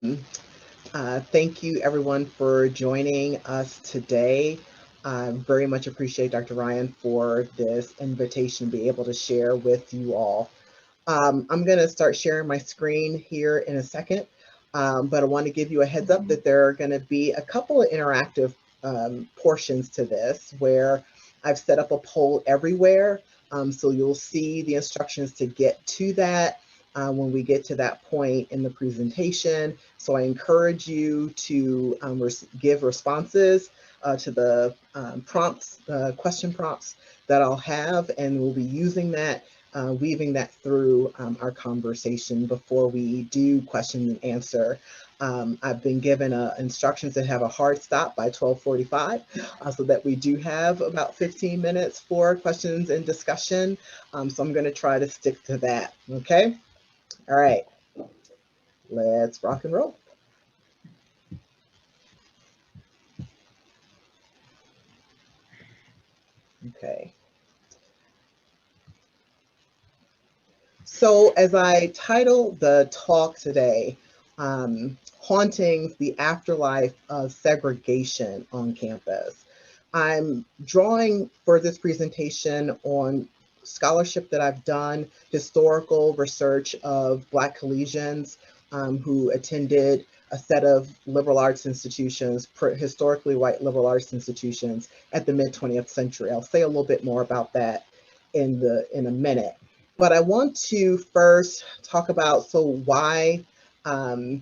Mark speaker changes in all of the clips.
Speaker 1: Thank you everyone for joining us today. I very much appreciate Dr. Ryan for this invitation to be able to share with you all. I'm going to start sharing my screen here in a second, but I want to give you a heads up that there are going to be a couple of interactive portions to this where I've set up a poll everywhere. So you'll see the instructions to get to that when we get to that point in the presentation. So I encourage you to give responses to the prompts, question prompts that I'll have, and we'll be using that, weaving that through our conversation before we do question and answer. I've been given instructions to have a hard stop by 12:45, so that we do have about 15 minutes for questions and discussion. So I'm going to try to stick to that. Okay. All right. Let's rock and roll. Okay. So as I title the talk today, Hauntings, the Afterlife of Segregation on Campus, I'm drawing for this presentation on scholarship that I've done, historical research of Black collegians who attended a set of liberal arts institutions, historically white liberal arts institutions at the mid-20th century. I'll say a little bit more about that in a minute. But I want to first talk about why I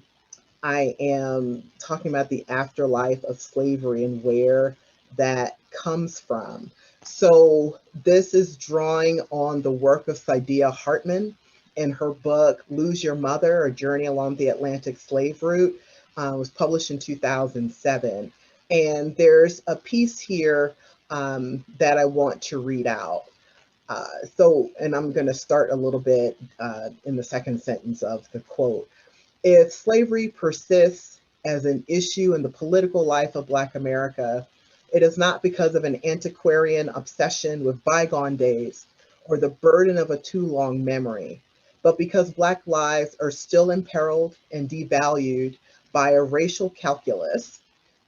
Speaker 1: am talking about the afterlife of slavery and where that comes from. So this is drawing on the work of Saidiya Hartman in her book, Lose Your Mother, A Journey Along the Atlantic Slave Route. Was published in 2007. And there's a piece here that I want to read out. And I'm going to start a little bit in the second sentence of the quote. If slavery persists as an issue in the political life of Black America, it is not because of an antiquarian obsession with bygone days or the burden of a too long memory, but because Black lives are still imperiled and devalued by a racial calculus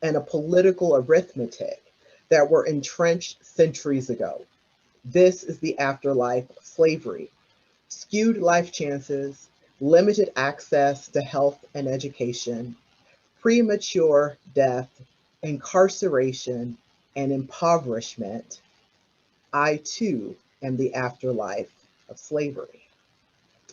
Speaker 1: and a political arithmetic that were entrenched centuries ago. This is the afterlife of slavery. Skewed life chances, limited access to health and education, premature death, incarceration, and impoverishment. I too am the afterlife of slavery.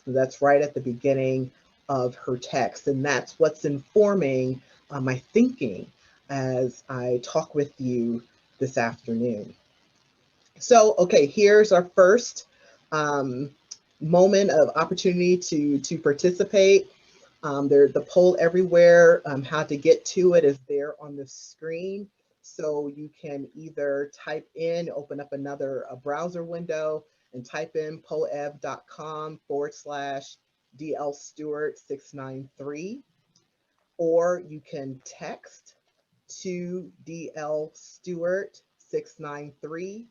Speaker 1: That's right at the beginning of her text. And that's what's informing my thinking as I talk with you this afternoon. So, okay, here's our first moment of opportunity to participate. There's the poll everywhere. How to get to it is there on the screen. So you can either type in, open up another browser window and type in poev.com/DL Stewart 693, or you can text to DL Stewart 693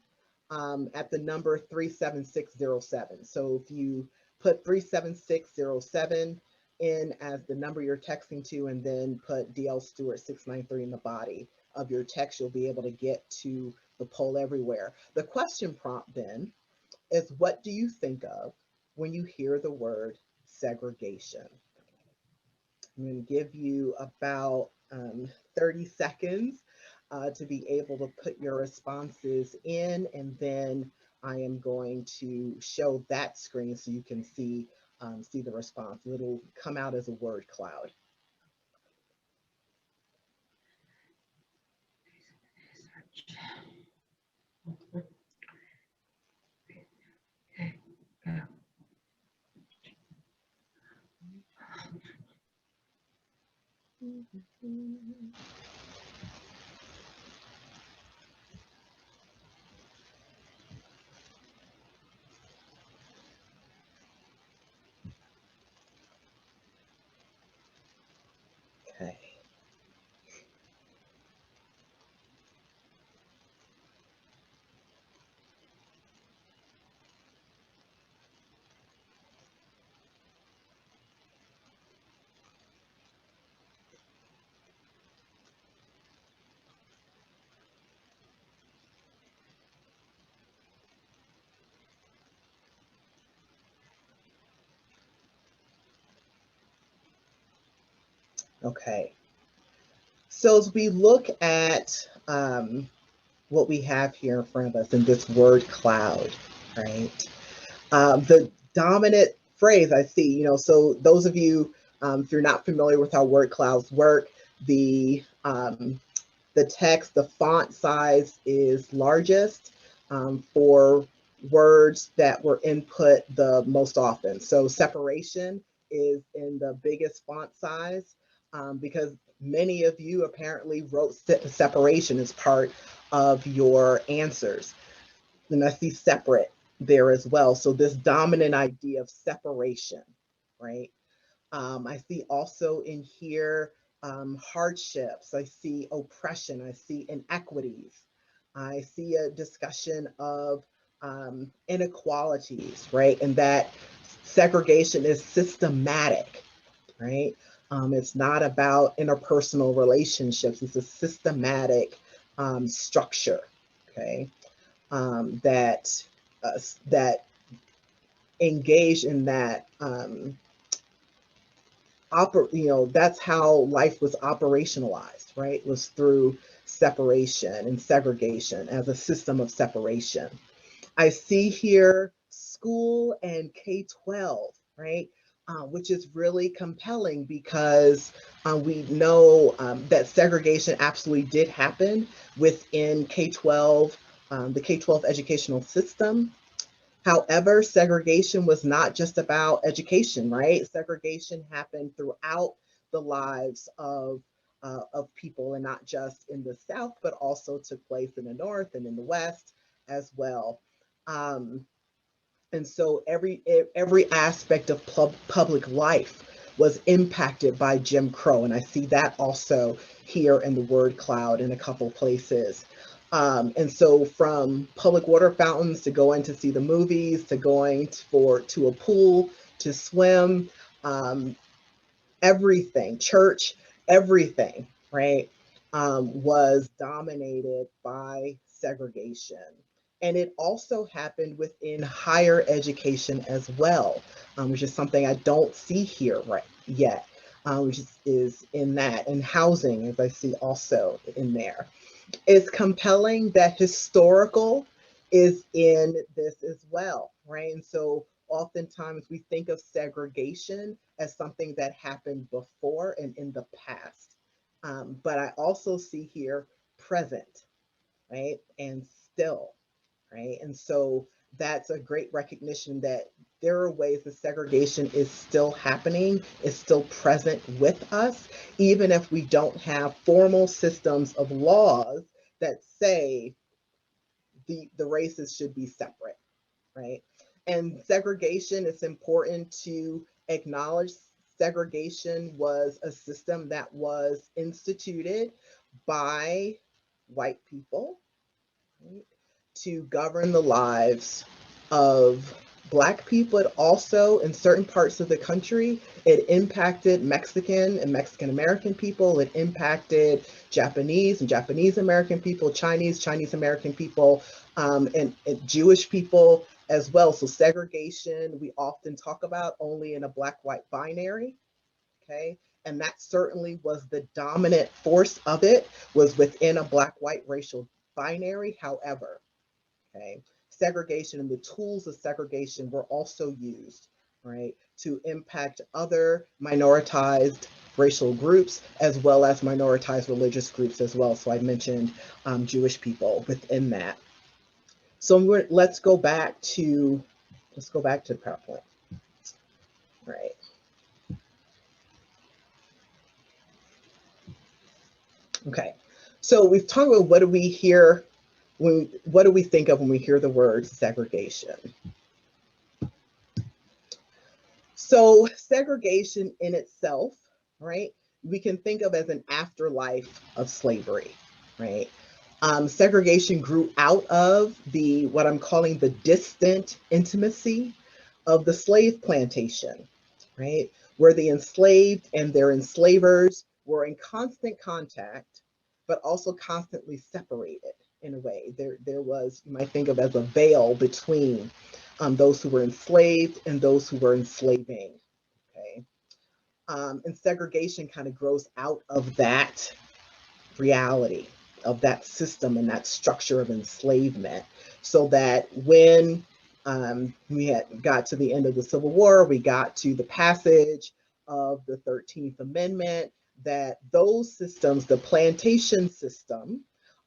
Speaker 1: at the number 37607. So if you put 37607 in as the number you're texting to and then put DL Stewart 693 in the body of your text, you'll be able to get to the poll everywhere. The question prompt then is, what do you think of when you hear the word segregation? I'm going to give you about 30 seconds to be able to put your responses in, and then I am going to show that screen so you can see the response. It'll come out as a word cloud. Okay. Okay. So as we look at what we have here in front of us in this word cloud, right? The dominant phrase I see, so those of you, if you're not familiar with how word clouds work, the text, the font size is largest for words that were input the most often. So separation is in the biggest font size because many of you apparently wrote separation as part of your answers. And I see separate there as well. So this dominant idea of separation, right? I see also in here hardships. I see oppression. I see inequities. I see a discussion of inequalities, right? And that segregation is systematic, right? It's not about interpersonal relationships. It's a systematic structure, okay? That engage in that that's how life was operationalized, right? It was through separation and segregation as a system of separation. I see here school and K-12, right? Which is really compelling because we know that segregation absolutely did happen within K-12, the K-12 educational system. However, segregation was not just about education, right? Segregation happened throughout the lives of people, and not just in the South, but also took place in the North and in the West as well. Um, and so every aspect of public life was impacted by Jim Crow, and I see that also here in the word cloud in a couple places. And so from public water fountains to going to see the movies, to going to a pool to swim, um, everything, church, everything, right, was dominated by segregation. And it also happened within higher education as well, which is something I don't see here right yet, which is in that, and housing, as I see also in there. It's compelling that historical is in this as well, right? And so oftentimes we think of segregation as something that happened before and in the past. But I also see here present, right? And still, right? And so that's a great recognition that there are ways that segregation is still happening, is still present with us, even if we don't have formal systems of laws that say the races should be separate, right? And segregation, it's important to acknowledge segregation was a system that was instituted by white people, right, to govern the lives of Black people. It also, in certain parts of the country, it impacted Mexican and Mexican American people. It impacted Japanese and Japanese American people, Chinese American people, and Jewish people as well. So segregation, we often talk about only in a Black-white binary, okay? And that certainly was the dominant force of it, was within a Black-white racial binary. However, okay, segregation and the tools of segregation were also used, right, to impact other minoritized racial groups as well as minoritized religious groups as well. So I mentioned Jewish people within that. So let's go back to the PowerPoint, right? Okay, so we've talked about what do we hear what do we think of when we hear the word segregation? So segregation in itself, right, we can think of as an afterlife of slavery, right? Segregation grew out of what I'm calling the distant intimacy of the slave plantation, right? Where the enslaved and their enslavers were in constant contact, but also constantly separated in a way. There was, you might think of as a veil between those who were enslaved and those who were enslaving, okay? And segregation kind of grows out of that reality, of that system and that structure of enslavement, so that when we had got to the end of the Civil War, we got to the passage of the 13th Amendment, that those systems, the plantation system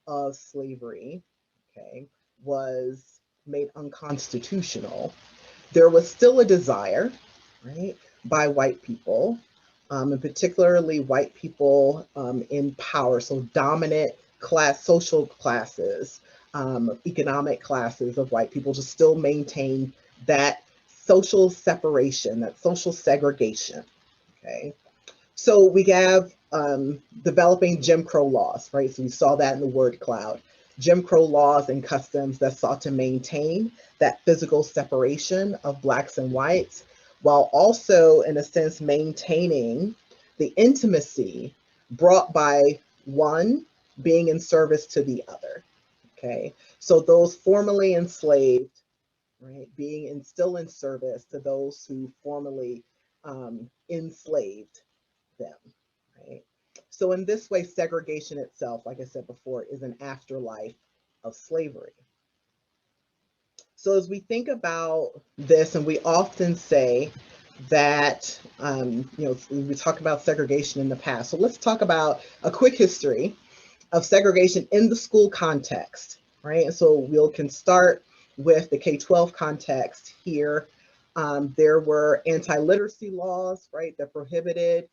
Speaker 1: of slavery, okay, was made unconstitutional. There was still a desire, right, by white people, and particularly white people in power, so dominant class, social classes, economic classes of white people, to still maintain that social separation, that social segregation. Okay, so we have developing Jim Crow laws, right? So we saw that in the word cloud. Jim Crow laws and customs that sought to maintain that physical separation of Blacks and whites, while also, in a sense, maintaining the intimacy brought by one being in service to the other. Okay, so those formerly enslaved, right, being still in service to those who formerly enslaved them, right? So in this way, segregation itself, like I said before, is an afterlife of slavery. So as we think about this, and we often say that, we talk about segregation in the past. So let's talk about a quick history of segregation in the school context, right? And so we can start with the K-12 context here. There were anti-literacy laws, right, that prohibited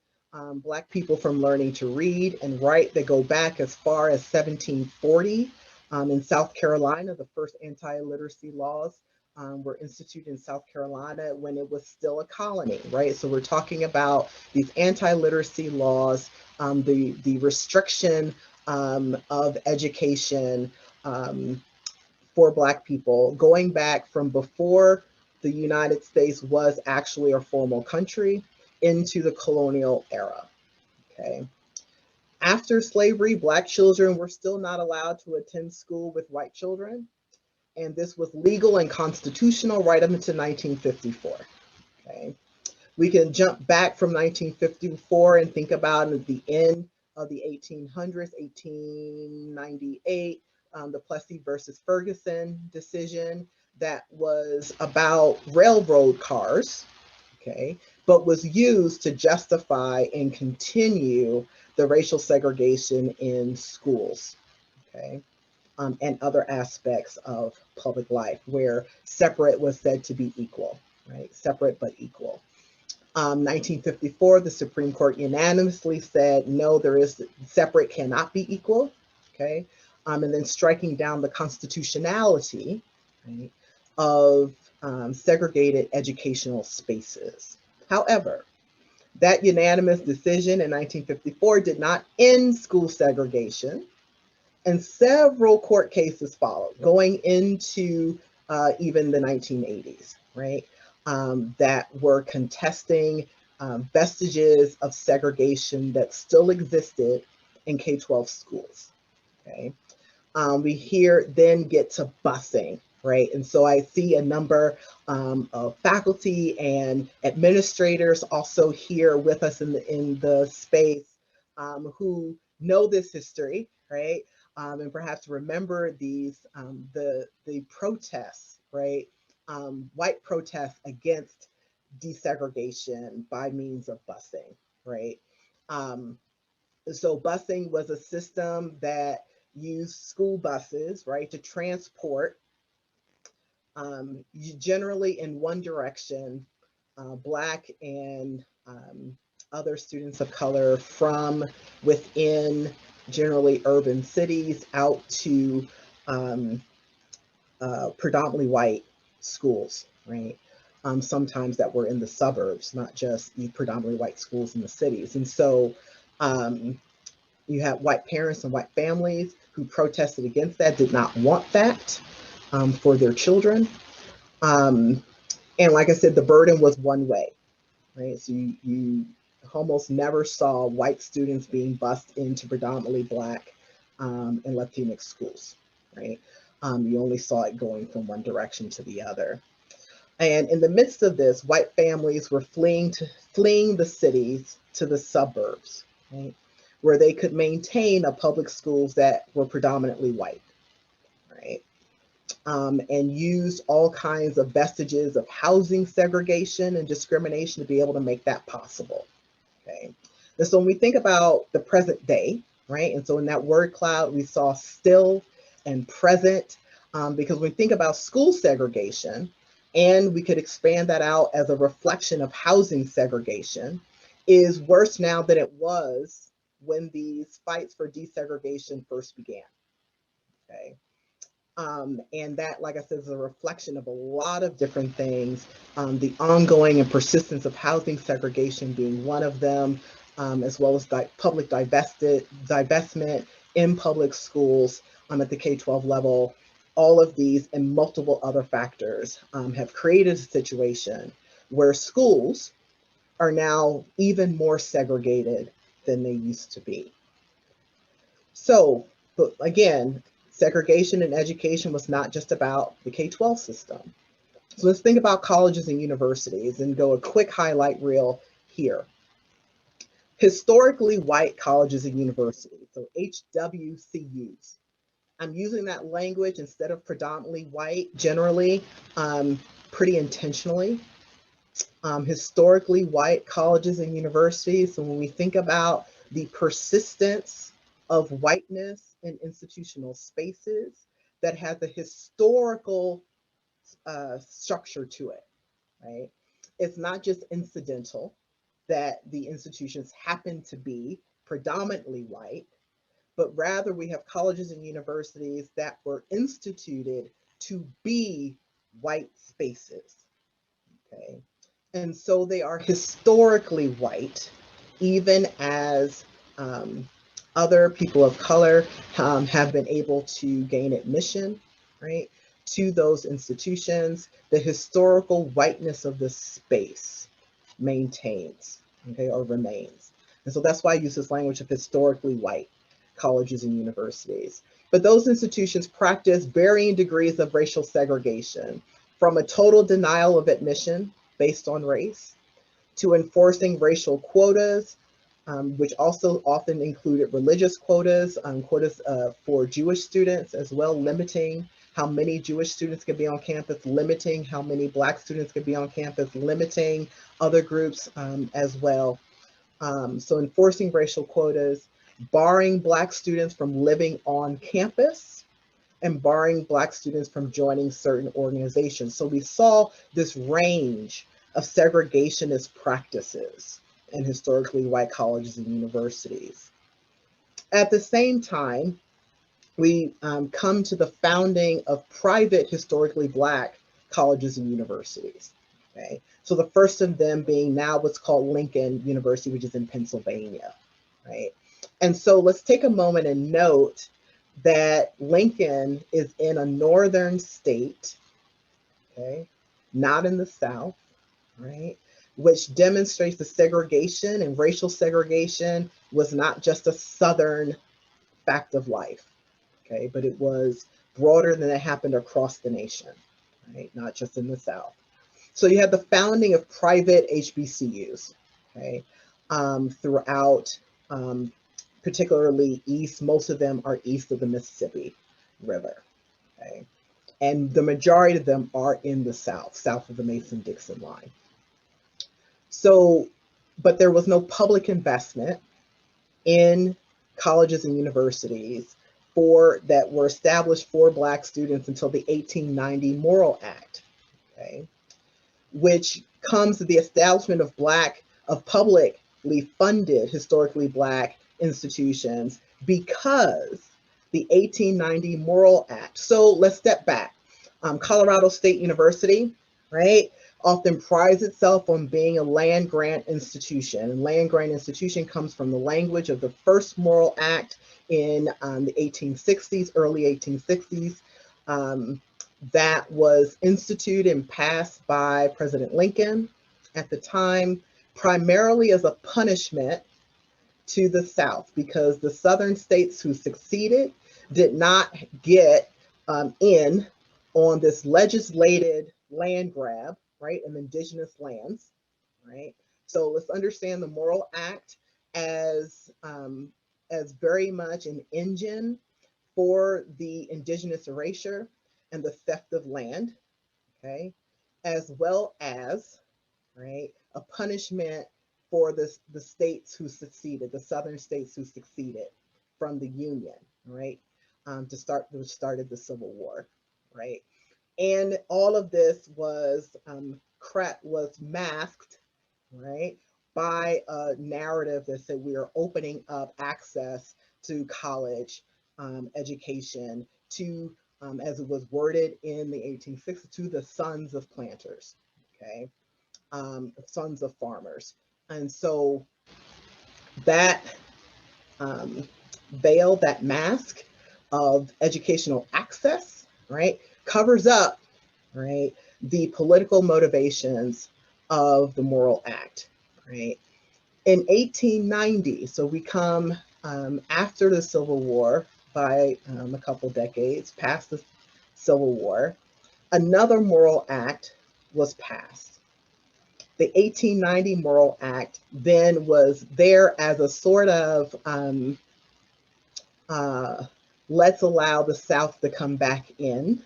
Speaker 1: Black people from learning to read and write, that go back as far as 1740. In South Carolina, the first anti-literacy laws were instituted in South Carolina when it was still a colony, right? So we're talking about these anti-literacy laws, the restriction of education for Black people, going back from before the United States was actually a formal country into the colonial era. Okay. After slavery, Black children were still not allowed to attend school with white children, and this was legal and constitutional right up until 1954. Okay. We can jump back from 1954 and think about at the end of the 1800s, 1898, the Plessy versus Ferguson decision that was about railroad cars, okay, but was used to justify and continue the racial segregation in schools, okay, and other aspects of public life where separate was said to be equal, right? Separate but equal. 1954, the Supreme Court unanimously said, no, separate cannot be equal, okay? And then striking down the constitutionality, right, of segregated educational spaces. However, that unanimous decision in 1954 did not end school segregation, and several court cases followed, going into even the 1980s, right? That were contesting vestiges of segregation that still existed in K-12 schools, okay? We here then get to busing, right? And so I see a number of faculty and administrators also here with us in the space who know this history, right? And perhaps remember these, the protests, right? White protests against desegregation by means of busing, right? So busing was a system that used school buses, right, to transport, generally in one direction, Black and other students of color from within generally urban cities out to predominantly white schools, right? Sometimes that were in the suburbs, not just the predominantly white schools in the cities. And so you had white parents and white families who protested against that, did not want that for their children. And like I said, the burden was one way, right? So you almost never saw white students being bused into predominantly Black and Latinx schools, right? You only saw it going from one direction to the other. And in the midst of this, white families were fleeing the cities to the suburbs, right, where they could maintain a public schools that were predominantly white, right, and used all kinds of vestiges of housing segregation and discrimination to be able to make that possible. Okay, and so when we think about the present day, right, and so in that word cloud we saw still and present, because when we think about school segregation, and we could expand that out as a reflection of housing segregation, is worse now than it was when these fights for desegregation first began. Okay. And that, like I said, is a reflection of a lot of different things, the ongoing and persistence of housing segregation being one of them, as well as public divestment in public schools at the K-12 level. All of these and multiple other factors have created a situation where schools are now even more segregated than they used to be. So, but again, segregation in education was not just about the K-12 system. So let's think about colleges and universities and go a quick highlight reel here. Historically white colleges and universities, so HWCUs. I'm using that language instead of predominantly white generally, pretty intentionally. Historically white colleges and universities. So when we think about the persistence of whiteness in institutional spaces, that has a historical structure to it, right? It's not just incidental that the institutions happen to be predominantly white, but rather we have colleges and universities that were instituted to be white spaces, okay? And so they are historically white, even as other people of color have been able to gain admission, right, to those institutions. The historical whiteness of the space maintains, okay, or remains. And so that's why I use this language of historically white colleges and universities. But those institutions practice varying degrees of racial segregation, from a total denial of admission based on race, to enforcing racial quotas, which also often included religious quotas, quotas for Jewish students as well, limiting how many Jewish students could be on campus, limiting how many Black students could be on campus, limiting other groups as well. So enforcing racial quotas, barring Black students from living on campus, and barring Black students from joining certain organizations. So we saw this range of segregationist practices in historically white colleges and universities. At the same time, we come to the founding of private historically Black colleges and universities. Okay, so the first of them being now what's called Lincoln University, which is in Pennsylvania, right? And so let's take a moment and note that Lincoln is in a northern state, okay, not in the South, right? Which demonstrates the segregation, and racial segregation was not just a Southern fact of life, okay, but it was broader than it happened across the nation, right? Not just in the South. So you have the founding of private HBCUs, okay, throughout, particularly east. Most of them are east of the Mississippi River, okay, and the majority of them are in the South, south of the Mason-Dixon line. So, but there was no public investment in colleges and universities that were established for Black students until the 1890 Mural Act, okay, which comes to the establishment of publicly funded historically Black institutions because the 1890 Mural Act. So let's step back. Colorado State University, right, often prides itself on being a land grant institution. And land grant institution comes from the language of the first Mural Act in the 1860s, early 1860s. That was instituted and passed by President Lincoln at the time, primarily as a punishment to the South, because the Southern states who succeeded did not get in on this legislated land grab right, of indigenous lands, right? So let's understand the Moral Act as very much an engine for the indigenous erasure and the theft of land, okay, as well as, right, a punishment for the states who succeeded, the southern states who succeeded from the Union, right, which started the Civil War, right? And all of this was masked, right, by a narrative that said we are opening up access to college education to, as it was worded in the 1860s, to the sons of planters, okay, sons of farmers. And so that um, veil, that mask of educational access, right, covers up, right, the political motivations of the Moral Act, right? In 1890, so we come after the Civil War by a couple decades, past the Civil War, another Moral Act was passed. The 1890 Moral Act then was there as a sort of uh, let's allow the South to come back in,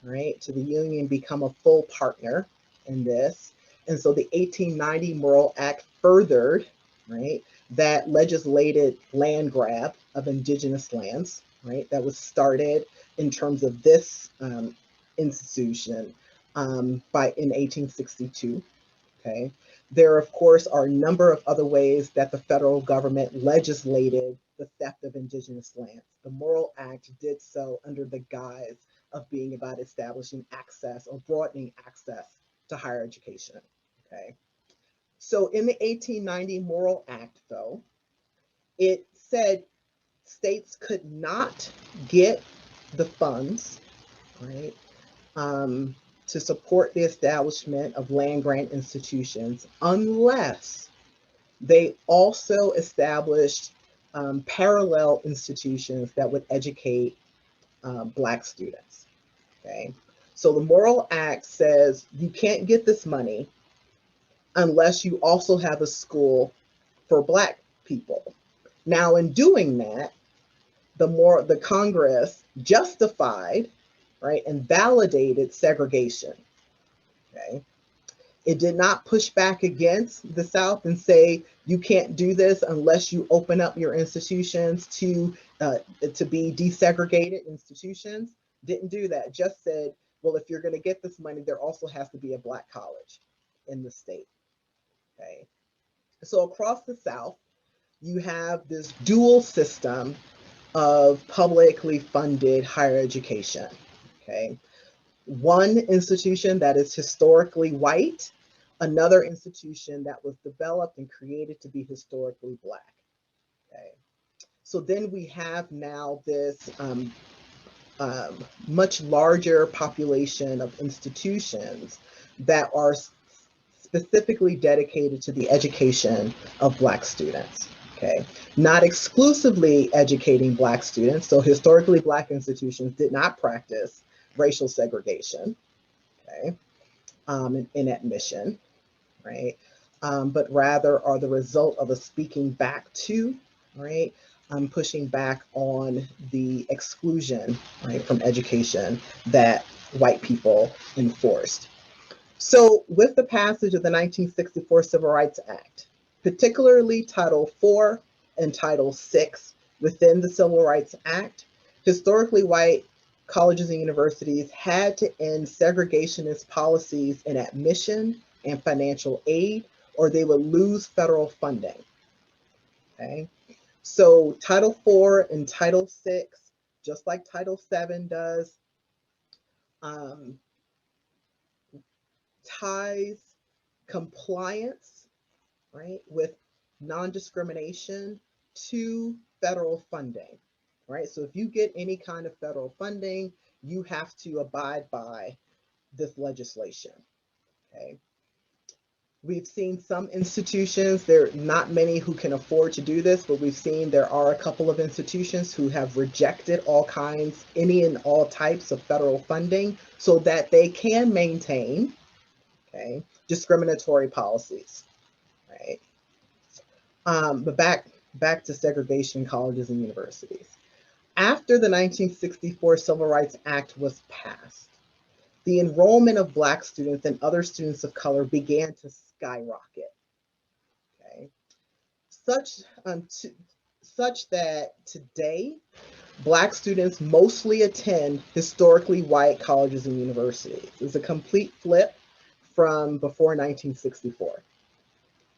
Speaker 1: right, to the Union, become a full partner in this. And so the 1890 Moral Act furthered, right, that legislated land grab of indigenous lands, right, that was started in terms of this institution in 1862. Okay. There, of course, are a number of other ways that the federal government legislated the theft of indigenous lands. The Moral Act did so under the guise of being about establishing access or broadening access to higher education. Okay. So in the 1890 Moral Act, though, it said states could not get the funds, right, to support the establishment of land grant institutions unless they also established parallel institutions that would educate Black students. Okay, so the Moral Act says you can't get this money unless you also have a school for Black people. Now, in doing that, the Congress justified, right, and validated segregation. Okay, it did not push back against the South and say you can't do this unless you open up your institutions to be desegregated institutions. Didn't do that. Just said, well, if you're going to get this money, there also has to be a Black college in the state. Okay, so across the South, you have this dual system of publicly funded higher education. Okay, one institution that is historically white, another institution that was developed and created to be historically Black. Okay, so then we have now this much larger population of institutions that are specifically dedicated to the education of Black students. Okay, not exclusively educating Black students. So historically Black institutions did not practice racial segregation, okay, in admission, right? But rather are the result of a speaking back to, right? Pushing back on the exclusion, right, from education that white people enforced. So with the passage of the 1964 Civil Rights Act, particularly Title IV and Title VI within the Civil Rights Act, historically white colleges and universities had to end segregationist policies in admission and financial aid, or they would lose federal funding. Okay, so Title IV and Title VI, just like Title VII does, ties compliance, right, with non-discrimination to federal funding, right? So if you get any kind of federal funding, you have to abide by this legislation, okay? We've seen some institutions, there are not many who can afford to do this, but we've seen there are a couple of institutions who have rejected all kinds, any and all types of federal funding so that they can maintain, okay? Discriminatory policies, right? But back to segregation in colleges and universities. After the 1964 Civil Rights Act was passed, the enrollment of Black students and other students of color began to skyrocket, okay? Such that today, Black students mostly attend historically white colleges and universities. It's a complete flip from before 1964,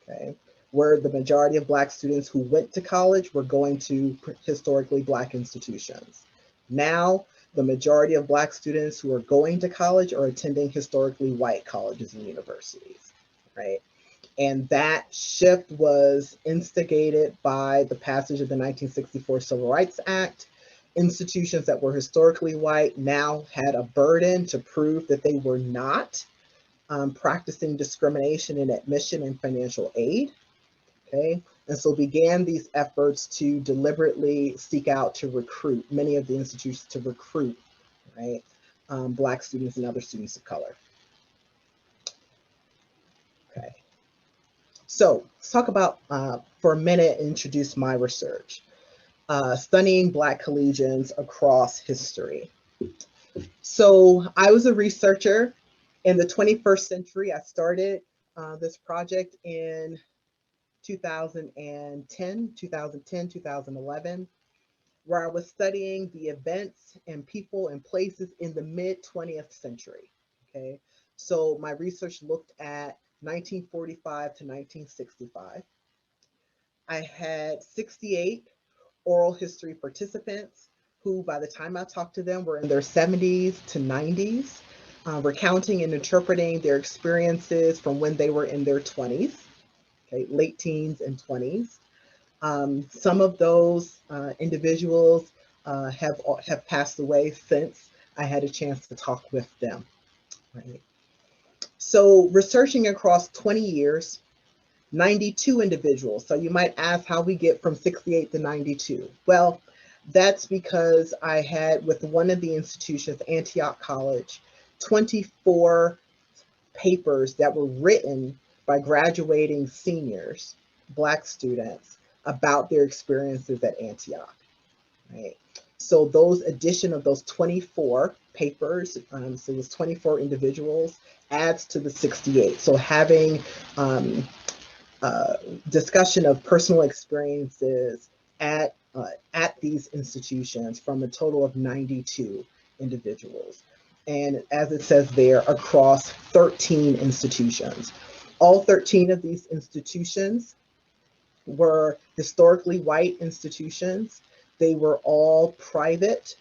Speaker 1: okay, where the majority of Black students who went to college were going to historically Black institutions. Now, the majority of Black students who are going to college are attending historically white colleges and universities, right? And that shift was instigated by the passage of the 1964 Civil Rights Act. Institutions that were historically white now had a burden to prove that they were not practicing discrimination in admission and financial aid. Okay, and so began these efforts to deliberately seek out to recruit many of the institutions to recruit, right, Black students and other students of color. Okay, so let's talk about for a minute, introduce my research, studying Black collegians across history. So I was a researcher in the 21st century. I started this project in 2010, 2011, where I was studying the events and people and places in the mid 20th century. Okay, so my research looked at 1945 to 1965. I had 68 oral history participants who, by the time I talked to them, were in their 70s to 90s, recounting and interpreting their experiences from when they were in their 20s, okay, late teens and 20s. Some of those individuals have passed away since I had a chance to talk with them. Right? So researching across 20 years, 92 individuals. So you might ask how we get from 68 to 92. Well, that's because I had with one of the institutions, Antioch College, 24 papers that were written by graduating seniors, Black students, about their experiences at Antioch, right? So those addition of those 24 papers, so it was 24 individuals, adds to the 68. So having discussion of personal experiences at these institutions from a total of 92 individuals. And as it says there, across 13 institutions. All 13 of these institutions were historically white institutions. They were all private.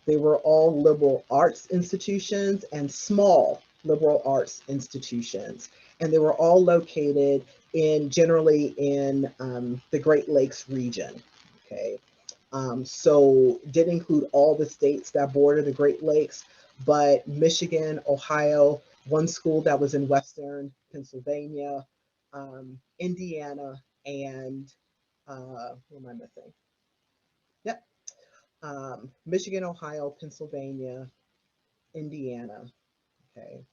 Speaker 1: They were all liberal arts institutions and small liberal arts institutions. And they were all located generally in the Great Lakes region, okay? So did include all the states that border the Great Lakes, but Michigan, Ohio, one school that was in Western Pennsylvania, Indiana, and what am I missing? Yep. Michigan, Ohio, Pennsylvania, Indiana, okay,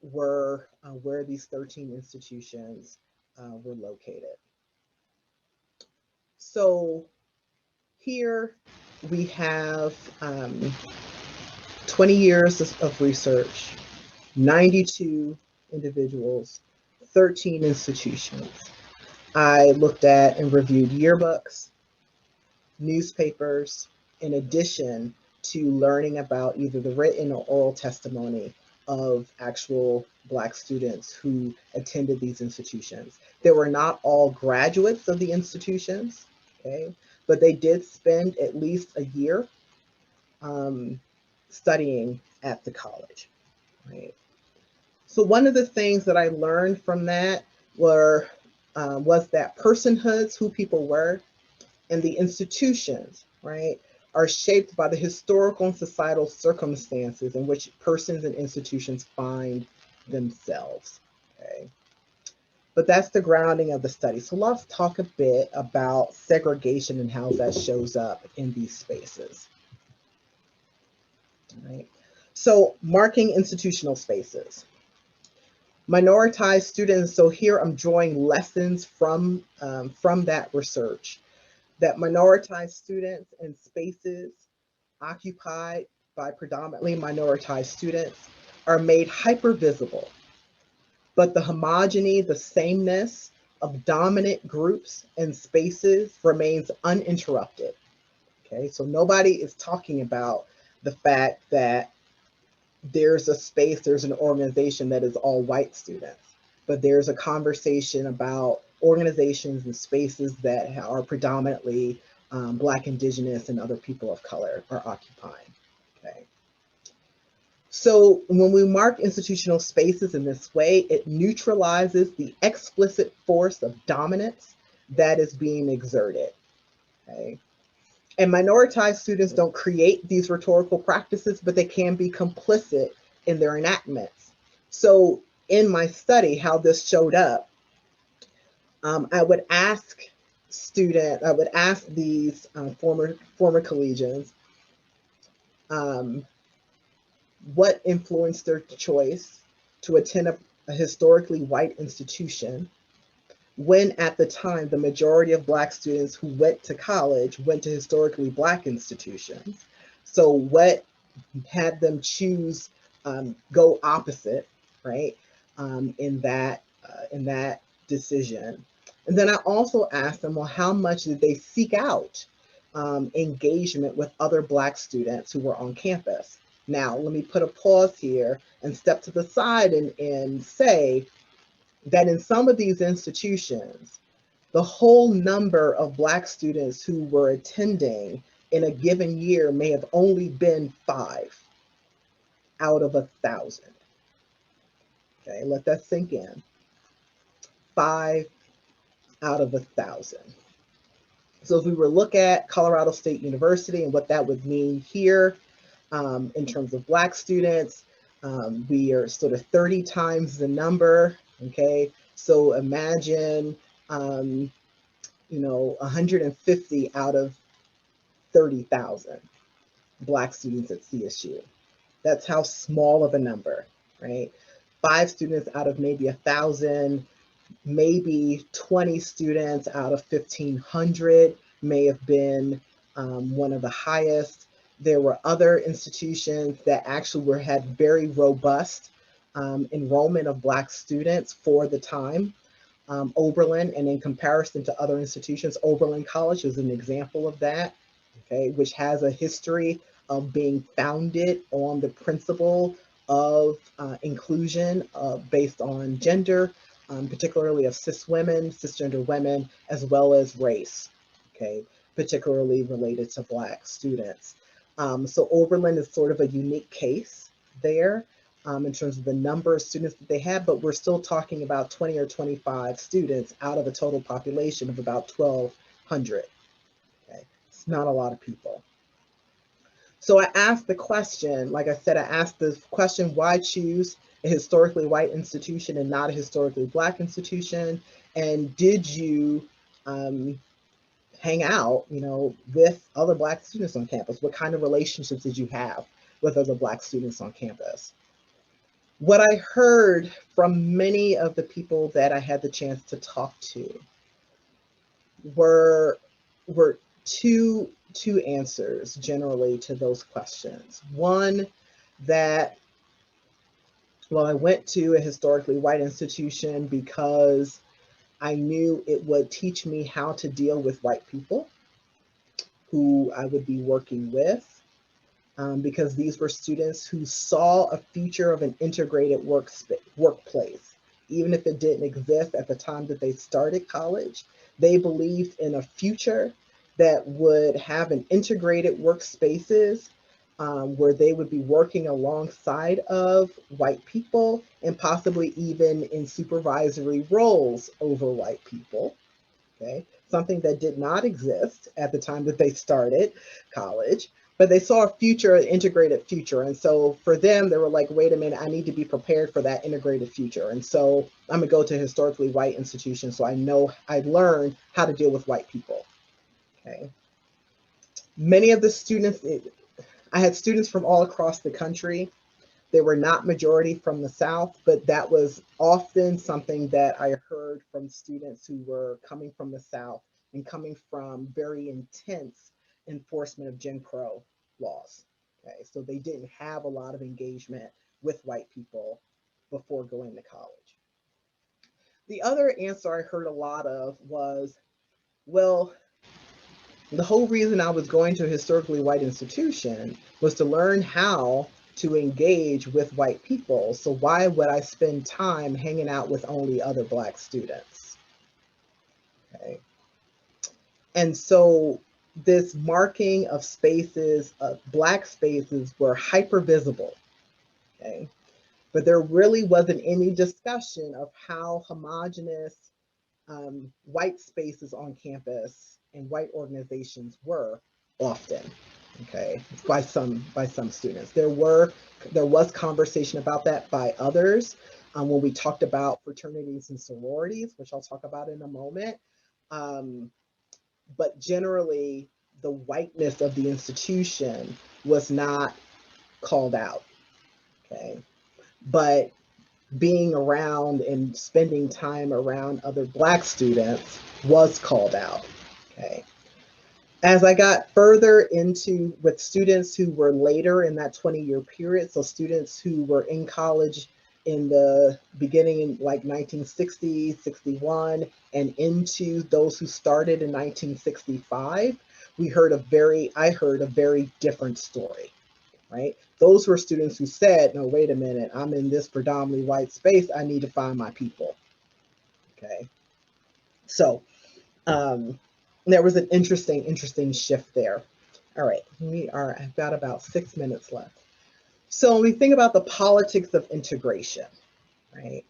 Speaker 1: were where these 13 institutions were located. So here we have 20 years of research, 92 individuals, 13 institutions. I looked at and reviewed yearbooks, newspapers, in addition to learning about either the written or oral testimony of actual Black students who attended these institutions. They were not all graduates of the institutions, okay, but they did spend at least a year studying at the college, right? So one of the things that I learned from that was that personhoods, who people were, and the institutions, right, are shaped by the historical and societal circumstances in which persons and institutions find themselves, okay? But that's the grounding of the study. So let's talk a bit about segregation and how that shows up in these spaces, right? So marking institutional spaces. Minoritized students, so here I'm drawing lessons from that research, that minoritized students in spaces occupied by predominantly minoritized students are made hyper visible, but the homogeny, the sameness of dominant groups and spaces remains uninterrupted. Okay, so nobody is talking about the fact that there's a space, there's an organization that is all white students, but there's a conversation about organizations and spaces that are predominantly Black, Indigenous, and other people of color are occupying. Okay. So when we mark institutional spaces in this way, it neutralizes the explicit force of dominance that is being exerted. Okay. And minoritized students don't create these rhetorical practices, but they can be complicit in their enactments. So in my study, how this showed up, I would ask these former collegians what influenced their choice to attend a historically white institution, when at the time the majority of Black students who went to college went to historically Black institutions. So what had them choose, go opposite, right, in that decision? And then I also asked them, well, how much did they seek out engagement with other Black students who were on campus? Now, let me put a pause here and step to the side and say that in some of these institutions, the whole number of Black students who were attending in a given year may have only been 5 out of 1,000. Okay, let that sink in. 5 out of 1,000. So if we were to look at Colorado State University and what that would mean here in terms of Black students, we are sort of 30 times the number. Okay, so imagine 150 out of 30,000 Black students at CSU. That's how small of a number, right? 5 students out of maybe 1,000, maybe 20 students out of 1,500 may have been one of the highest. There were other institutions that actually had very robust enrollment of Black students for the time. Oberlin, and in comparison to other institutions, Oberlin College is an example of that, okay, which has a history of being founded on the principle of inclusion based on gender, particularly of cisgender women, as well as race, okay, particularly related to Black students. So Oberlin is sort of a unique case there in terms of the number of students that they have, but we're still talking about 20 or 25 students out of a total population of about 1,200. Okay, it's not a lot of people. So I asked the question, like I said, I asked the question, why choose a historically white institution and not a historically Black institution? And did you hang out, with other Black students on campus? What kind of relationships did you have with other Black students on campus? What I heard from many of the people that I had the chance to talk to were two answers generally to those questions. One, that, well, I went to a historically white institution because I knew it would teach me how to deal with white people who I would be working with, because these were students who saw a future of an integrated workplace. Even if it didn't exist at the time that they started college, they believed in a future that would have an integrated workspaces where they would be working alongside of white people and possibly even in supervisory roles over white people. Okay, something that did not exist at the time that they started college, but they saw a future, an integrated future. And so for them, they were like, wait a minute, I need to be prepared for that integrated future. And so I'm gonna go to a historically white institution so I learned how to deal with white people. Okay. Many of the students, I had students from all across the country. They were not majority from the South, but that was often something that I heard from students who were coming from the South and coming from very intense enforcement of Jim Crow laws. Okay, so they didn't have a lot of engagement with white people before going to college. The other answer I heard a lot of was, well, the whole reason I was going to a historically white institution was to learn how to engage with white people. So why would I spend time hanging out with only other Black students? Okay. And so this marking of spaces, Black spaces, were hyper visible. Okay. But there really wasn't any discussion of how homogenous white spaces on campus and white organizations were often, okay, by some students. There was conversation about that by others when we talked about fraternities and sororities, which I'll talk about in a moment. But generally, the whiteness of the institution was not called out, okay. But being around and spending time around other Black students was called out, okay. As I got further into with students who were later in that 20-year period, so students who were in college in the beginning in like 1960, 61, and into those who started in 1965, I heard a very different story. Right? Those were students who said, no, wait a minute, I'm in this predominantly white space. I need to find my people. Okay. So there was an interesting shift there. All right, I've got about 6 minutes left. So when we think about the politics of integration, right?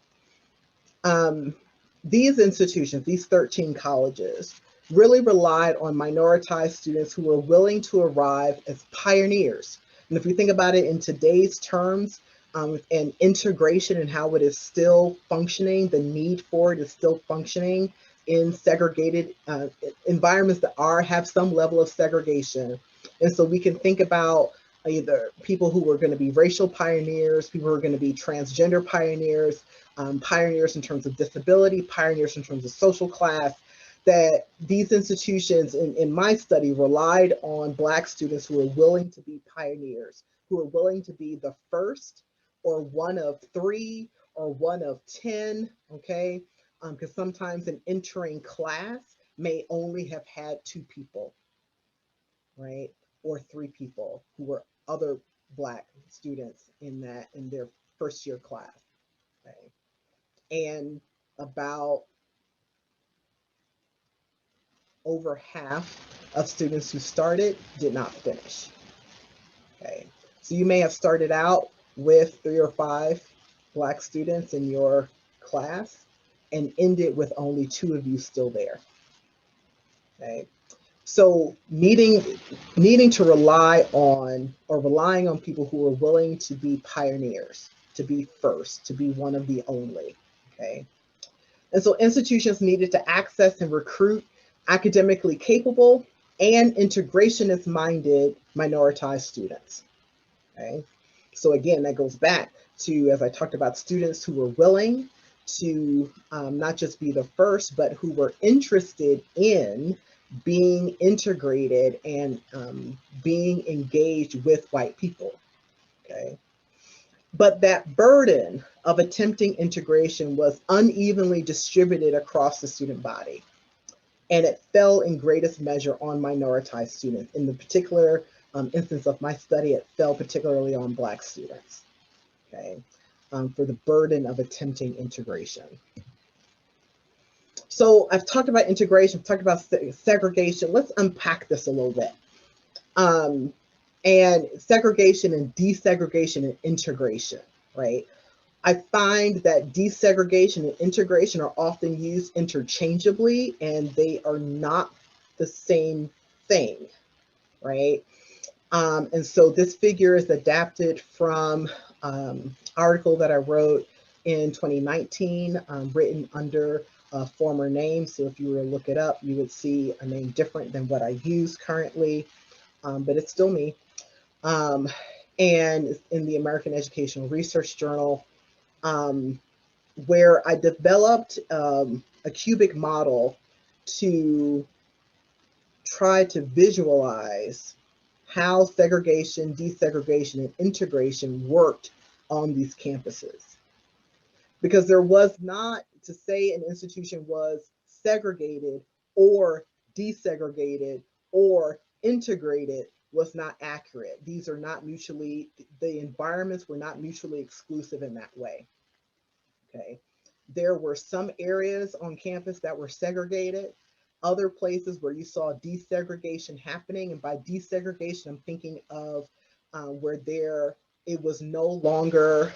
Speaker 1: These institutions, these 13 colleges, really relied on minoritized students who were willing to arrive as pioneers. And if we think about it in today's terms, and integration and how it is still functioning, the need for it is still functioning in segregated environments that have some level of segregation. And so we can think about either people who were going to be racial pioneers, people who are going to be transgender pioneers, pioneers in terms of disability, pioneers in terms of social class, that these institutions in my study relied on Black students who were willing to be pioneers, who were willing to be the first or one of 3 or one of 10, okay? Because sometimes an entering class may only have had 2 people, right? Or 3 people who were other Black students in their first year class, okay? And about over half of students who started did not finish, okay? So you may have started out with 3 or 5 Black students in your class and ended with only 2 of you still there, okay? So needing to relying on people who are willing to be pioneers, to be first, to be one of the only, okay? And so institutions needed to access and recruit academically capable and integrationist-minded minoritized students, okay? So again, that goes back to, as I talked about, students who were willing to not just be the first, but who were interested in being integrated and being engaged with white people, okay? But that burden of attempting integration was unevenly distributed across the student body. And it fell in greatest measure on minoritized students. In the particular instance of my study, it fell particularly on Black students, okay, for the burden of attempting integration. So I've talked about integration, I've talked about segregation. Let's unpack this a little bit. And segregation and desegregation and integration, right? I find that desegregation and integration are often used interchangeably, and they are not the same thing, right? And so this figure is adapted from article that I wrote in 2019, written under a former name. So if you were to look it up, you would see a name different than what I use currently, but it's still me. and in the American Educational Research Journal, where I developed a cubic model to try to visualize how segregation, desegregation, and integration worked on these campuses. Because there was not, to say an institution was segregated or desegregated or integrated was not accurate. These are not mutually, the environments were not mutually exclusive in that way. Okay. There were some areas on campus that were segregated, other places where you saw desegregation happening. And by desegregation, I'm thinking of where it was no longer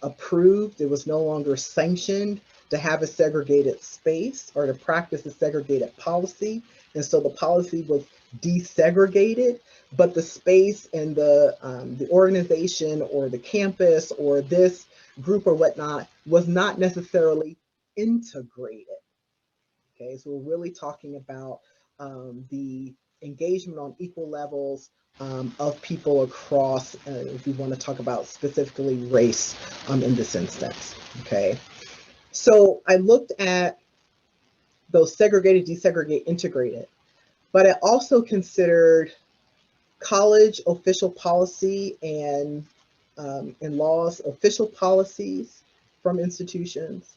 Speaker 1: approved, it was no longer sanctioned to have a segregated space or to practice a segregated policy. And so the policy was desegregated, but the space and the organization or the campus or this group or whatnot was not necessarily integrated. Okay, so we're really talking about the engagement on equal levels of people across, if we want to talk about specifically race in this instance. Okay, so I looked at those segregated, desegregated, integrated, but I also considered college official policy and laws, official policies from institutions,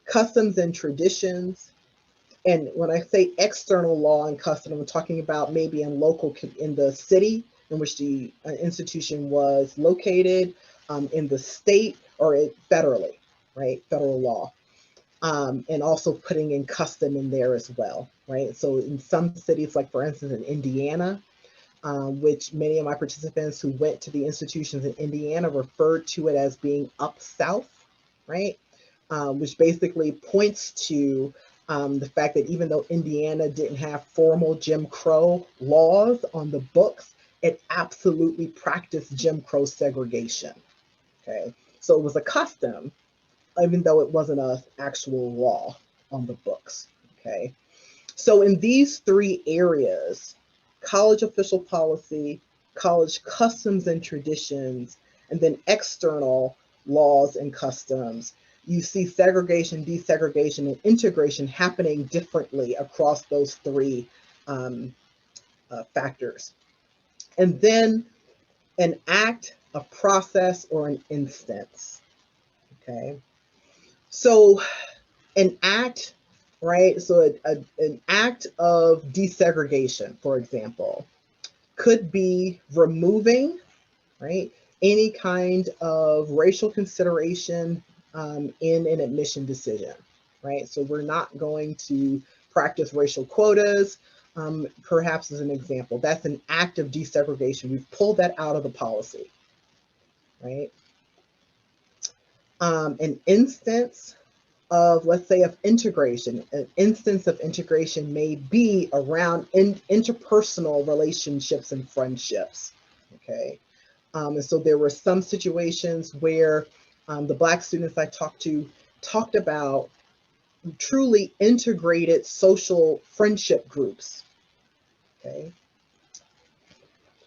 Speaker 1: customs and traditions. And when I say external law and custom, I'm talking about maybe in the city in which the institution was located, in the state, or federally, right? Federal law. And also putting in custom in there as well, right? So in some cities, like for instance in Indiana, which many of my participants who went to the institutions in Indiana referred to it as being up south, right? Which basically points to the fact that even though Indiana didn't have formal Jim Crow laws on the books, it absolutely practiced Jim Crow segregation. Okay, so it was a custom, even though it wasn't an actual law on the books. Okay, so in these three areas, college official policy, college customs and traditions, and then external laws and customs, you see segregation, desegregation, and integration happening differently across those three factors. And then an act, a process, or an instance. Okay. So an act, right? So an act of desegregation, for example, could be removing, right, any kind of racial consideration in an admission decision, right? So we're not going to practice racial quotas, perhaps as an example. That's an act of desegregation. We've pulled that out of the policy, right? An instance of, let's say, of integration, an instance of integration may be around interpersonal relationships and friendships, okay? And so there were some situations where the Black students I talked to talked about truly integrated social friendship groups, okay?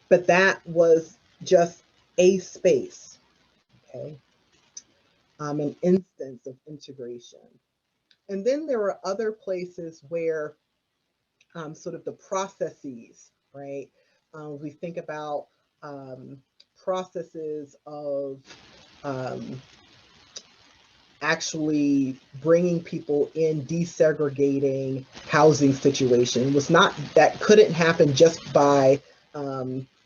Speaker 1: But that was just a space, okay? An instance of integration. And then there were other places where sort of the processes, right? We think about processes of actually bringing people in, desegregating housing situation. It was not, that couldn't happen just by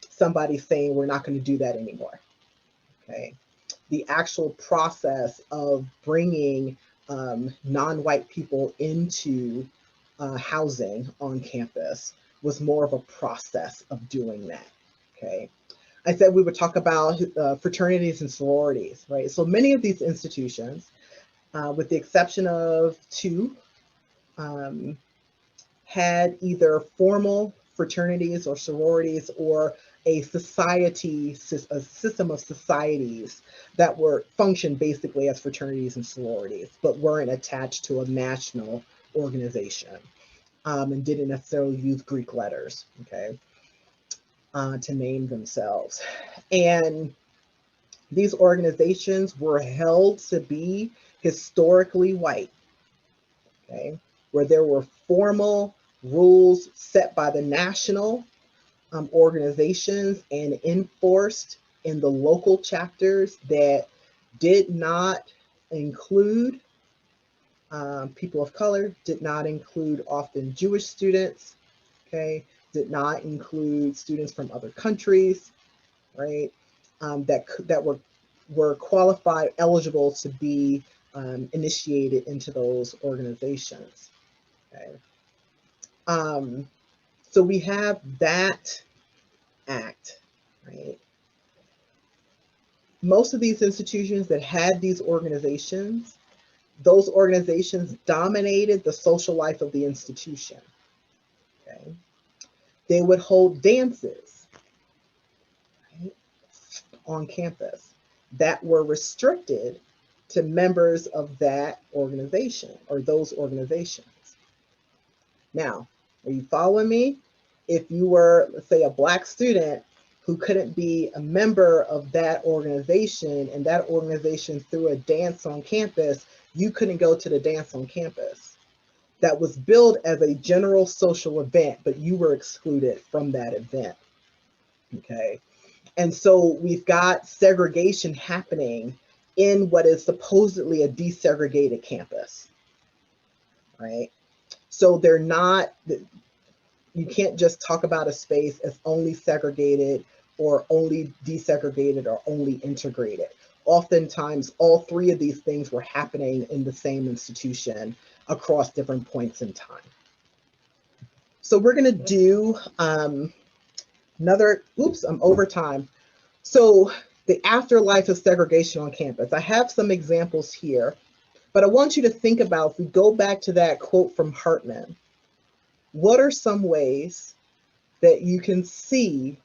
Speaker 1: somebody saying we're not going to do that anymore. Okay, the actual process of bringing non-white people into housing on campus was more of a process of doing that. Okay, I said we would talk about fraternities and sororities, right? So many of these institutions, with the exception of two, had either formal fraternities or sororities or a society, a system of societies that were functioned basically as fraternities and sororities, but weren't attached to a national organization and didn't necessarily use Greek letters, okay? to name themselves. And these organizations were held to be historically white, okay, where there were formal rules set by the national organizations and enforced in the local chapters that did not include people of color, did not include often Jewish students, okay, did not include students from other countries, right, that were qualified, eligible to be initiated into those organizations. Okay. So we have that act, right? Most of these institutions that had these organizations, those organizations dominated the social life of the institution. Okay. They would hold dances, right, on campus that were restricted to members of that organization or those organizations. Now, are you following me? If you were, let's say, a Black student who couldn't be a member of that organization and that organization threw a dance on campus, you couldn't go to the dance on campus. That was billed as a general social event, but you were excluded from that event. Okay. And so we've got segregation happening in what is supposedly a desegregated campus, right? So they're not, you can't just talk about a space as only segregated or only desegregated or only integrated. Oftentimes, all three of these things were happening in the same institution across different points in time. So we're going to do another, oops, I'm over time. So the afterlife of segregation on campus. I have some examples here, but I want you to think about, if we go back to that quote from Hartman, what are some ways that you can see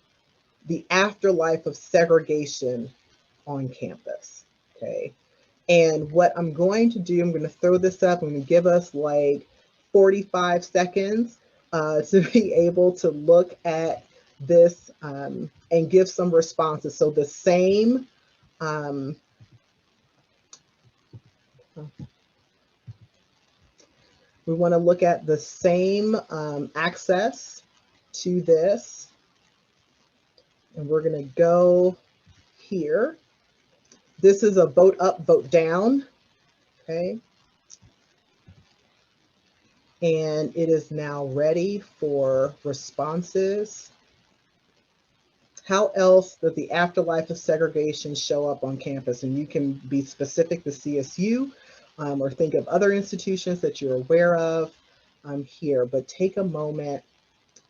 Speaker 1: the afterlife of segregation on campus, okay? And what I'm going to do, I'm going to throw this up. I'm going to give us like 45 seconds to be able to look at this and give some responses. So the same, we want to look at the same access to this. And we're going to go here. This is a vote up, vote down, okay? And it is now ready for responses. How else does the afterlife of segregation show up on campus? And you can be specific to CSU or think of other institutions that you're aware of here, but take a moment,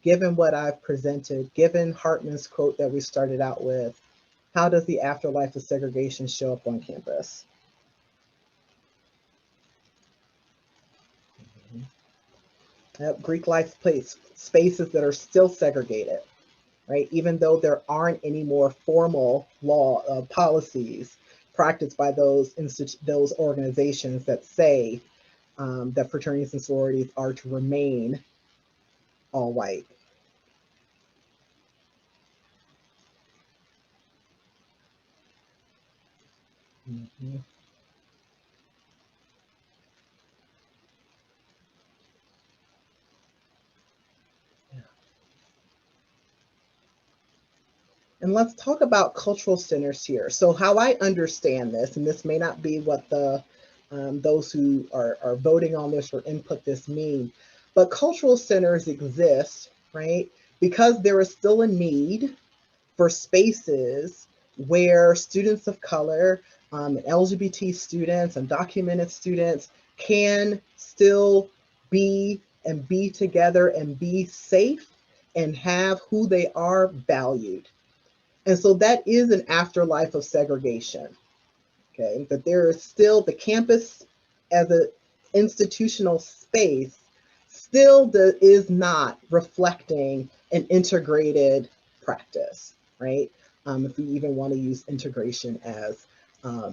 Speaker 1: given what I've presented, given Hartman's quote that we started out with, how does the afterlife of segregation show up on campus? Yep, Greek life spaces that are still segregated, right? Even though there aren't any more formal law policies practiced by those organizations that say that fraternities and sororities are to remain all white. Mm-hmm. And let's talk about cultural centers here. So how I understand this, and this may not be what the those who are voting on this or input this mean, but cultural centers exist, right? Because there is still a need for spaces where students of color, LGBT students, undocumented students can still be together and be safe and have who they are valued. And so that is an afterlife of segregation, okay? That there is still the campus as an institutional space still is not reflecting an integrated practice, right? If we even want to use integration as a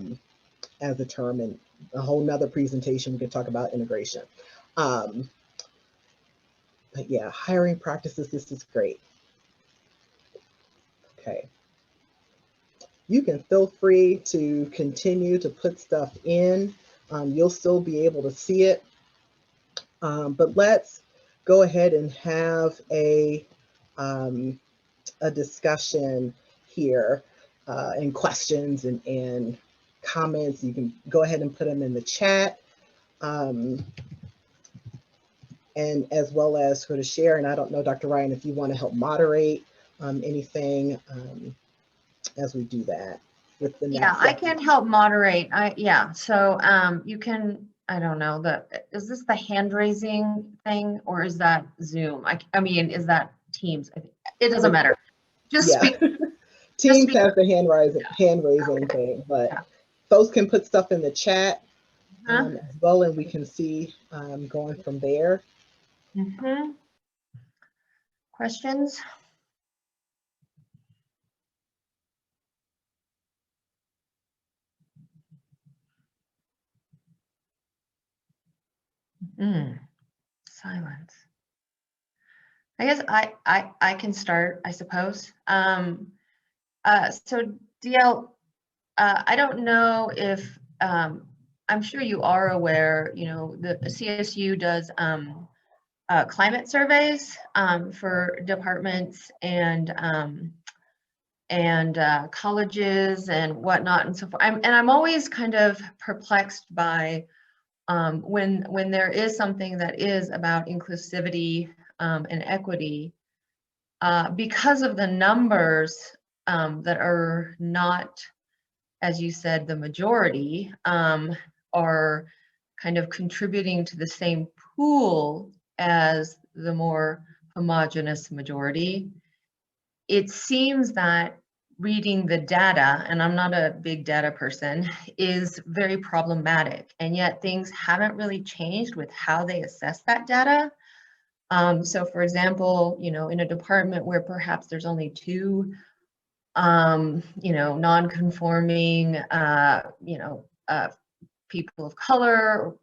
Speaker 1: term, and a whole nother presentation, we could talk about integration. But yeah, hiring practices, this is great. Okay. You can feel free to continue to put stuff in. You'll still be able to see it. But let's go ahead and have a discussion here, and questions and comments. You can go ahead and put them in the chat, and as well as sort of share. And I don't know, Dr. Ryan, if you want to help moderate anything as we do that with the next.
Speaker 2: Yeah, I can help moderate. So you can, I don't know, is this the hand raising thing, or is that Zoom? I mean, is that Teams? It doesn't matter. Just speak.
Speaker 1: Teams has the hand raising thing, but folks can put stuff in the chat as well, and we can see going from there.
Speaker 2: Questions? Silence. I guess I can start, I suppose. So DL, I don't know if, I'm sure you are aware, you know, the CSU does climate surveys for departments and colleges and whatnot and so forth. I'm always kind of perplexed by when there is something that is about inclusivity and equity, because of the numbers that are not, as you said, the majority, are kind of contributing to the same pool as the more homogeneous majority. It seems that reading the data, and I'm not a big data person, is very problematic, and yet things haven't really changed with how they assess that data. So for example, you know, in a department where perhaps there's only two, you know, non-conforming, people of color,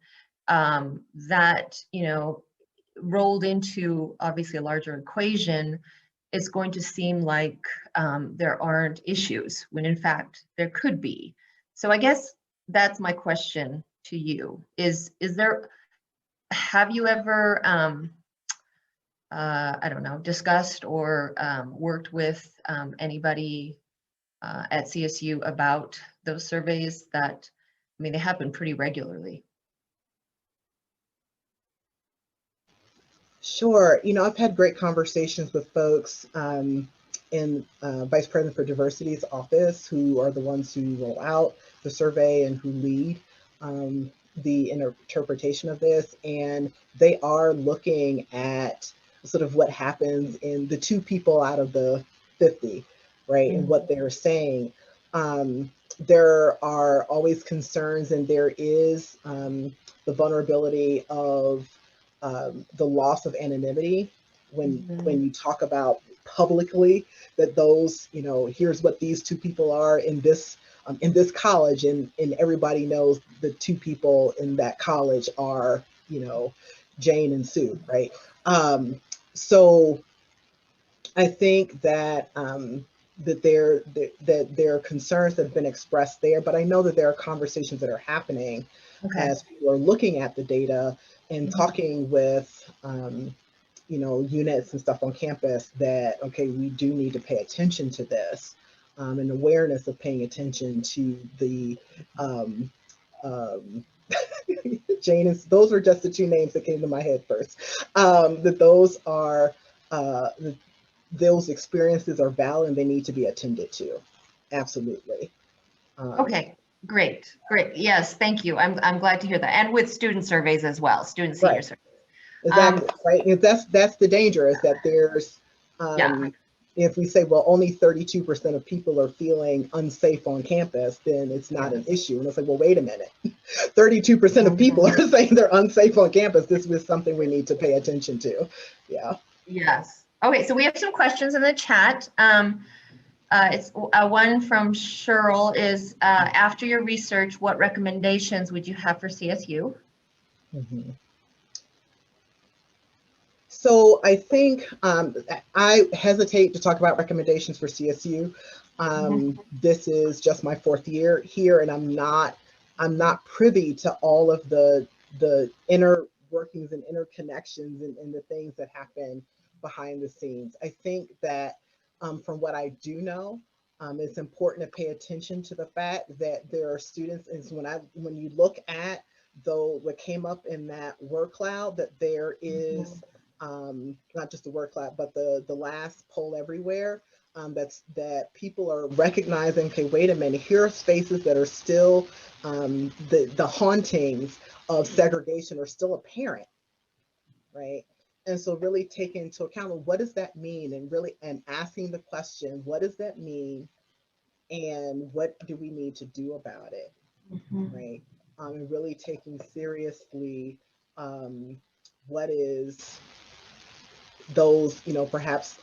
Speaker 2: that, you know, rolled into obviously a larger equation, it's going to seem like there aren't issues when in fact there could be. So I guess that's my question to you, is there, have you ever, I don't know, discussed or worked with anybody at CSU about those surveys that, I mean, they happen pretty regularly?
Speaker 1: Sure. You know, I've had great conversations with folks in Vice President for Diversity's office, who are the ones who roll out the survey and who lead the interpretation of this. And they are looking at sort of what happens in the 2 people out of the 50, right? And what they're saying. There are always concerns, and there is the vulnerability of the loss of anonymity when you talk about publicly that those, you know, here's what these 2 people are in this college, and everybody knows the 2 people in that college are, you know, Jane and Sue, right? So I think that that there are concerns that have been expressed there, but I know that there are conversations that are happening as people are looking at the data and talking with, you know, units and stuff on campus that, okay, we do need to pay attention to this, and awareness of paying attention to the, Jane, and those are just the 2 names that came to my head first, that those are, those experiences are valid and they need to be attended to. Absolutely.
Speaker 2: Okay, great. Yes, thank you. I'm glad to hear that. And with student surveys as well, student senior surveys.
Speaker 1: Exactly, right? And that's the danger, is that there's, if we say, well, only 32% of people are feeling unsafe on campus, then it's not an issue. And it's like, well, wait a minute. 32% of people are saying they're unsafe on campus. This is something we need to pay attention to. Yeah.
Speaker 2: Yes. Okay, so we have some questions in the chat. It's one from Cheryl is, after your research, what recommendations would you have for CSU?
Speaker 1: So I think I hesitate to talk about recommendations for CSU. This is just my 4th year here, and I'm not privy to all of the inner workings and interconnections and the things that happen behind the scenes. I think that from what I do know, it's important to pay attention to the fact that there are students, and so when you look at though what came up in that word cloud, that there is not just the word cloud, but the last poll everywhere, that people are recognizing, okay, wait a minute, here are spaces that are still the hauntings of segregation are still apparent, right? And so really taking into account, what does that mean, and asking the question, what does that mean, and what do we need to do about it, right? And really taking seriously what is those, perhaps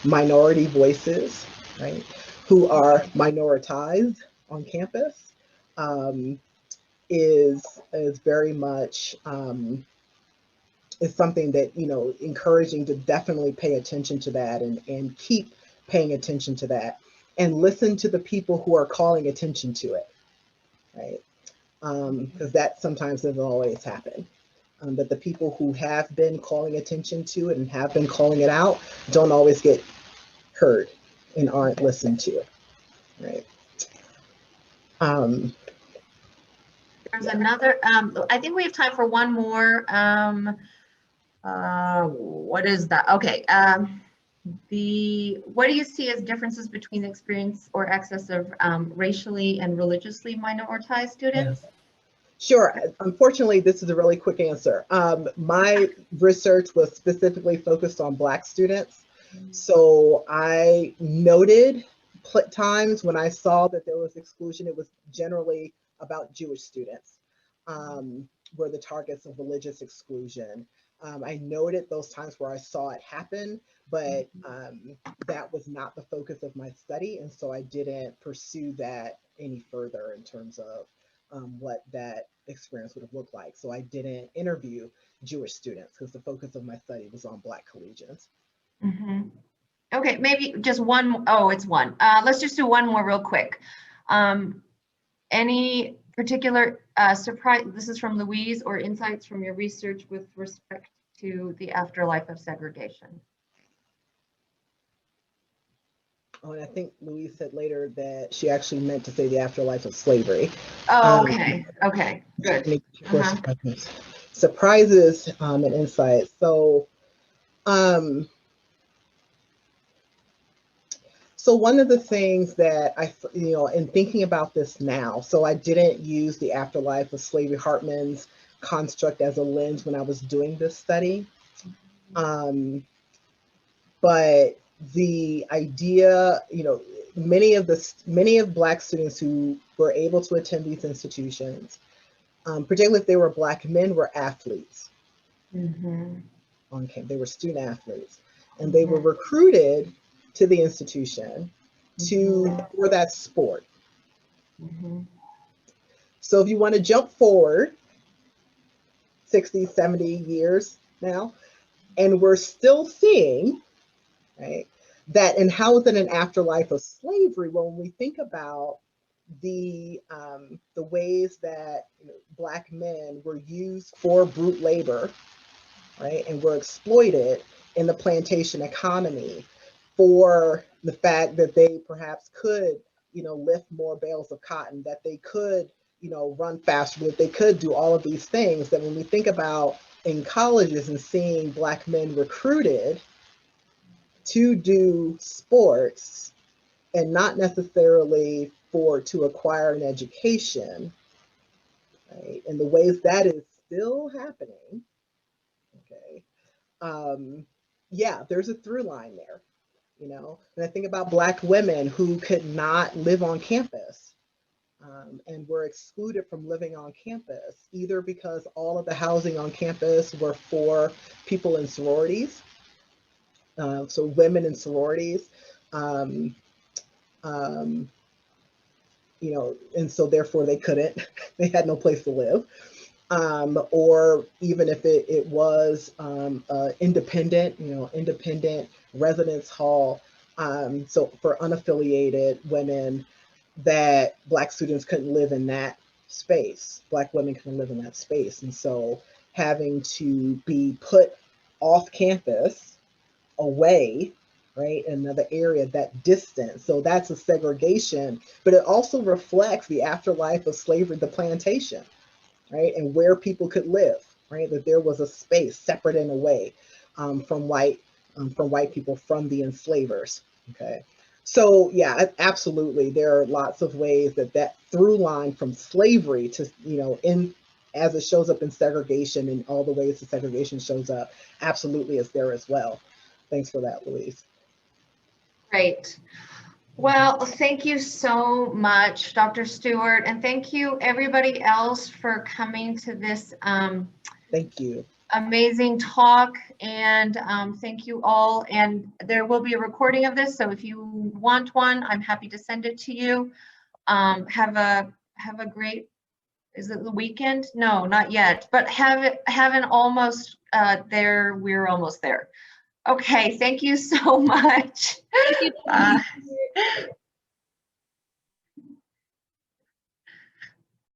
Speaker 1: minority voices, right, who are minoritized on campus, is very much is something that, encouraging to definitely pay attention to that, and keep paying attention to that, and listen to the people who are calling attention to it, right? Because that sometimes doesn't always happen. But the people who have been calling attention to it and have been calling it out don't always get heard and aren't listened to, right?
Speaker 2: There's another, I think we have time for one more. What is that? Okay. What do you see as differences between the experience or access of racially and religiously minoritized students?
Speaker 1: Sure. Unfortunately, this is a really quick answer. My research was specifically focused on Black students. So I noted times when I saw that there was exclusion. It was generally about Jewish students, were the targets of religious exclusion. I noted those times where I saw it happen, but that was not the focus of my study. And so I didn't pursue that any further in terms of what that experience would have looked like. So I didn't interview Jewish students because the focus of my study was on Black collegians.
Speaker 2: Okay, maybe just one. Oh, it's one. Let's just do one more real quick. Any particular surprise, this is from Louise, or insights from your research with respect to the afterlife of segregation?
Speaker 1: Oh, and I think Louise said later that she actually meant to say the afterlife of slavery.
Speaker 2: Oh, okay. Okay, good.
Speaker 1: Surprises and insights. So, so one of the things that I, in thinking about this now, so I didn't use the afterlife of slavery, Hartman's construct, as a lens when I was doing this study. But the idea, many of Black students who were able to attend these institutions, particularly if they were Black men, were athletes. On campus, they were student athletes, and they were recruited to the institution for that sport. So if you want to jump forward 60, 70 years now, and we're still seeing, right, that, and how is it an afterlife of slavery? Well, when we think about the ways that Black men were used for brute labor, right, and were exploited in the plantation economy for the fact that they perhaps could, lift more bales of cotton, that they could, run faster, that they could do all of these things, that when we think about in colleges and seeing Black men recruited to do sports and not necessarily to acquire an education, right, and the ways that is still happening, okay, yeah, there's a through line there, and I think about Black women who could not live on campus, and were excluded from living on campus, either because all of the housing on campus were for people in sororities, so women in sororities, and so therefore they couldn't, they had no place to live. or even if it was independent, independent residence hall. So for unaffiliated women, that Black students couldn't live in that space, Black women couldn't live in that space. And so having to be put off campus, away, right, in another area, that distance. So that's a segregation, but it also reflects the afterlife of slavery, the plantation, right, and where people could live, right, that there was a space separate and away from white people, from the enslavers. Okay, so yeah, absolutely, there are lots of ways that through line from slavery to, in as it shows up in segregation, and all the ways that segregation shows up, absolutely is there as well. Thanks for that, Louise.
Speaker 2: Great. Well, thank you so much, Dr. Stewart, and thank you everybody else for coming to this
Speaker 1: Thank you.
Speaker 2: amazing talk, and thank you all. And there will be a recording of this, so if you want one, I'm happy to send it to you. Have a great, is it the weekend? No, not yet, but have an almost there. We're almost there. Okay, thank you so much.
Speaker 3: Thank you.